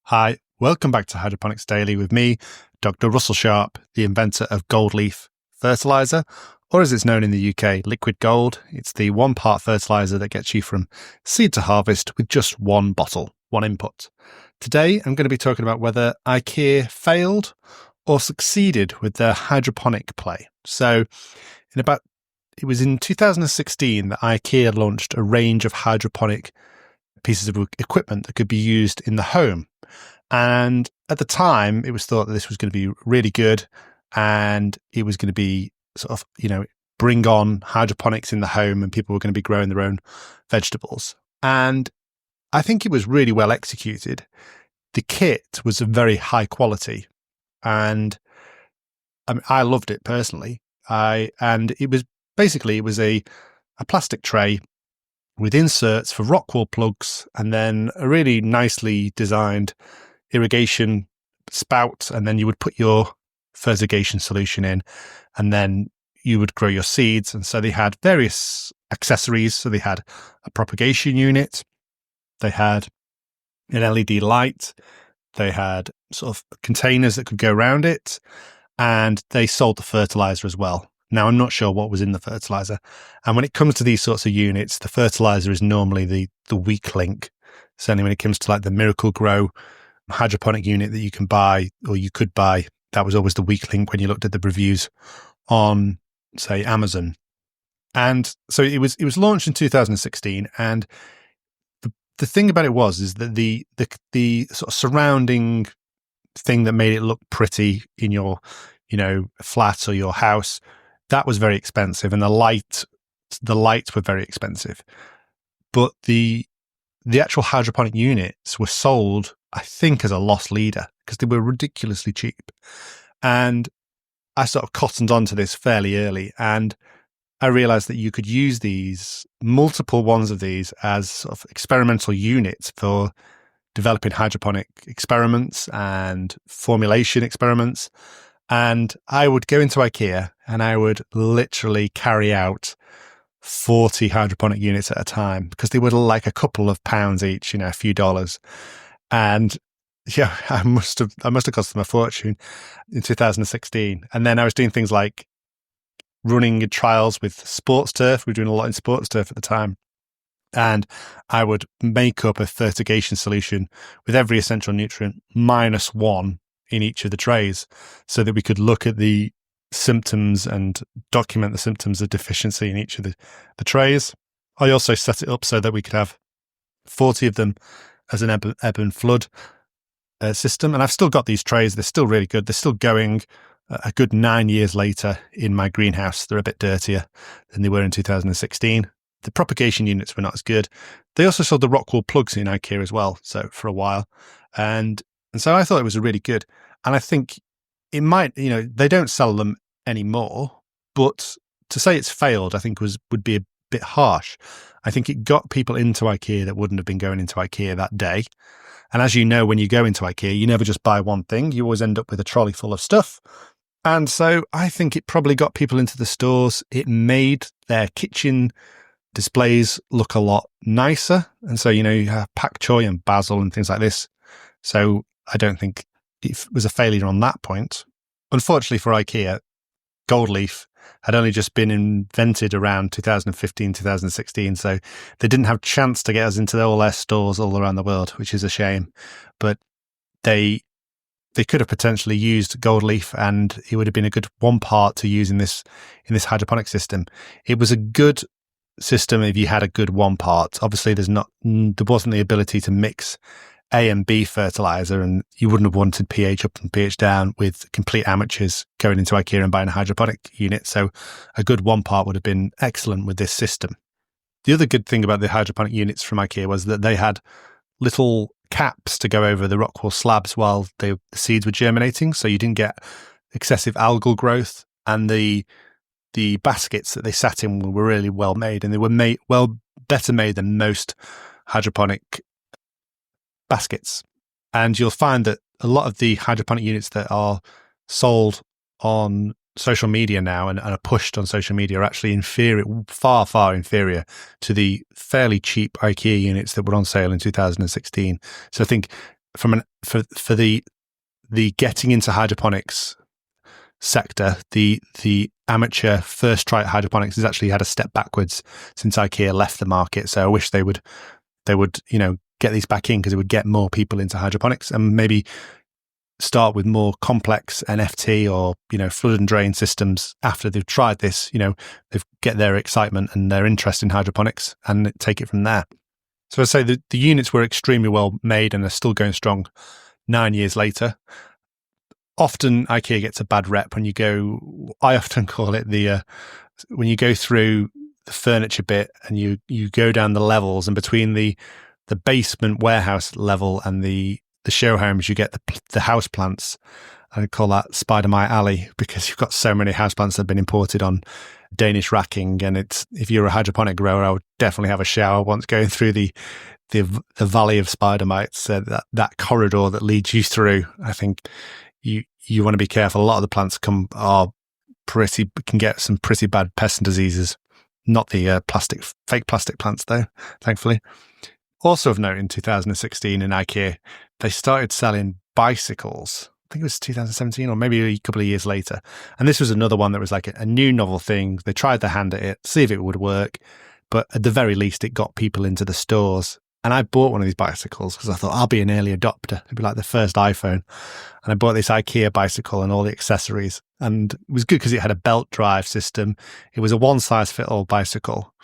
Hi, welcome back to Hydroponics Daily with me, Dr. Russell Sharp, the inventor of gold leaf fertilizer, or as it's known in the UK, liquid gold. It's the one-part fertilizer that gets you from seed to harvest with just one bottle, one input. Today, I'm going to be talking about whether IKEA failed or succeeded with their hydroponic play. So, it was in 2016 that IKEA launched a range of hydroponic pieces of equipment that could be used in the home. And at the time, it was thought that this was going to be really good and it was going to be bring on hydroponics in the home and people were going to be growing their own vegetables. And I think it was really well executed. The kit was of very high quality and I loved it personally. And it was a plastic tray with inserts for rock wool plugs and then a really nicely designed irrigation spout, and then you would put your fertigation solution in and then you would grow your seeds. And so they had various accessories. So they had a propagation unit, they had an LED light, they had sort of containers that could go around it, and they sold the fertilizer as well. Now, I'm not sure what was in the fertilizer. And when it comes to these sorts of units, the fertilizer is normally the weak link. Certainly when it comes to like the Miracle Grow hydroponic unit that you can buy or you could buy, that was always the weak link when you looked at the reviews on, say, Amazon. And so it was launched in 2016. And the thing about it is that the sort of surrounding thing that made it look pretty in your, flat or your house, that was very expensive, and the lights were very expensive. But the actual hydroponic units were sold, I think, as a loss leader because they were ridiculously cheap. And I sort of cottoned onto this fairly early, and I realized that you could use multiple ones of these as sort of experimental units for developing hydroponic experiments and formulation experiments. And I would go into IKEA and I would literally carry out 40 hydroponic units at a time because they were like a couple of pounds each, a few dollars. And yeah, I must have cost them a fortune in 2016. And then I was doing things like running trials with sports turf. We were doing a lot in sports turf at the time. And I would make up a fertigation solution with every essential nutrient minus one in each of the trays so that we could look at the symptoms and document the symptoms of deficiency in each of the trays. I also set it up so that we could have 40 of them as an ebb and flood system. And I've still got these trays. They're still really good. They're still going a good 9 years later in my greenhouse. They're a bit dirtier than they were in 2016. The propagation units were not as good. They also sold the rock wool plugs in IKEA as well, so for a while. And so I thought it was really good. And I think it might, they don't sell them anymore, but to say it's failed, I think would be a bit harsh. I think it got people into IKEA that wouldn't have been going into IKEA that day. And as you know, when you go into IKEA, you never just buy one thing. You always end up with a trolley full of stuff. And so I think it probably got people into the stores. It made their kitchen displays look a lot nicer. And so, you have pak choi and basil and things like this. So I don't think it was a failure on that point. Unfortunately for IKEA, gold leaf had only just been invented around 2015, 2016. So they didn't have a chance to get us into all their stores all around the world, which is a shame. But they could have potentially used gold leaf, and it would have been a good one part to use in this hydroponic system. It was a good system if you had a good one part. Obviously, there wasn't the ability to mix A and B fertilizer, and you wouldn't have wanted pH up and pH down with complete amateurs going into IKEA and buying a hydroponic unit. So a good one part would have been excellent with this system. The other good thing about the hydroponic units from IKEA was that they had little caps to go over the rock wool slabs while the seeds were germinating, so you didn't get excessive algal growth. And the baskets that they sat in were really well made, and they were better made than most hydroponic baskets. And you'll find that a lot of the hydroponic units that are sold on social media now and are pushed on social media are actually inferior, far, far inferior to the fairly cheap IKEA units that were on sale in 2016. So I think for the getting into hydroponics sector, the amateur first try at hydroponics has actually had a step backwards since IKEA left the market. So I wish they would get these back in, because it would get more people into hydroponics, and maybe start with more complex NFT or flood and drain systems after they've tried this. They get their excitement and their interest in hydroponics and take it from there. So I say the units were extremely well made and are still going strong 9 years later. Often IKEA gets a bad rep when you go, I often call it when you go through the furniture bit and you go down the levels, and between the basement warehouse level and the show homes, you get the house plants. I call that Spider-Man Alley, because you've got so many houseplants that have been imported on Danish racking. And if you're a hydroponic grower, I would definitely have a shower once going through the valley of spider mites, that corridor that leads you through. I think you want to be careful. A lot of the plants can get some pretty bad pests and diseases. Not the fake plastic plants though, thankfully. Also of note, in 2016 in IKEA, they started selling bicycles. I think it was 2017 or maybe a couple of years later. And this was another one that was like a new novel thing. They tried their hand at it, see if it would work. But at the very least, it got people into the stores. And I bought one of these bicycles because I thought I'll be an early adopter. It'd be like the first iPhone. And I bought this IKEA bicycle and all the accessories. And it was good because it had a belt drive system. It was a one-size-fits-all bicycle.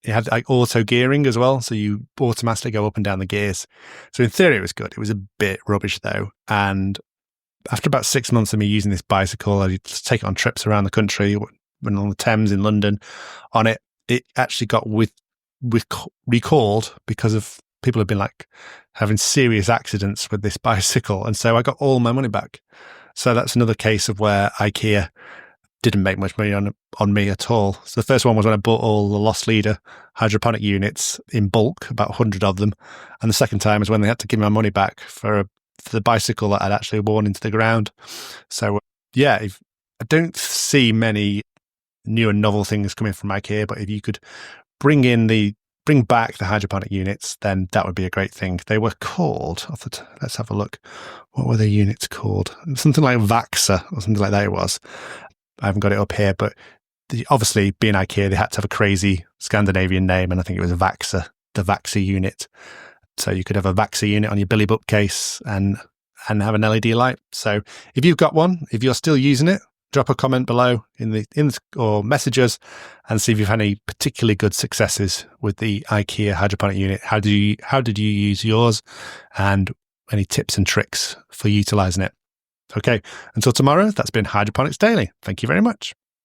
It had like auto gearing as well, so you automatically go up and down the gears. So in theory, it was good. It was a bit rubbish though. And after about 6 months of me using this bicycle, I just take it on trips around the country, went on the Thames in London on it. It actually got recalled because of people have been like having serious accidents with this bicycle. And so I got all my money back. So that's another case of where IKEA didn't make much money on me at all. So the first one was when I bought all the Lost Leader hydroponic units in bulk, about 100 of them. And the second time is when they had to give me my money back for the bicycle that I'd actually worn into the ground. So yeah, I don't see many new and novel things coming from IKEA, but if you could bring back the hydroponic units, then that would be a great thing. They were called, let's have a look. What were the units called? Something like Vaxa or something like that it was. I haven't got it up here, but obviously being IKEA, they had to have a crazy Scandinavian name, and I think it was Vaxa, the Vaxa unit. So you could have a Vaxa unit on your Billy bookcase and have an LED light. So if you've got one, if you're still using it, drop a comment below or message us and see if you've had any particularly good successes with the IKEA hydroponic unit. How did you use yours, and any tips and tricks for utilizing it? Okay, until tomorrow, that's been Hydroponics Daily. Thank you very much.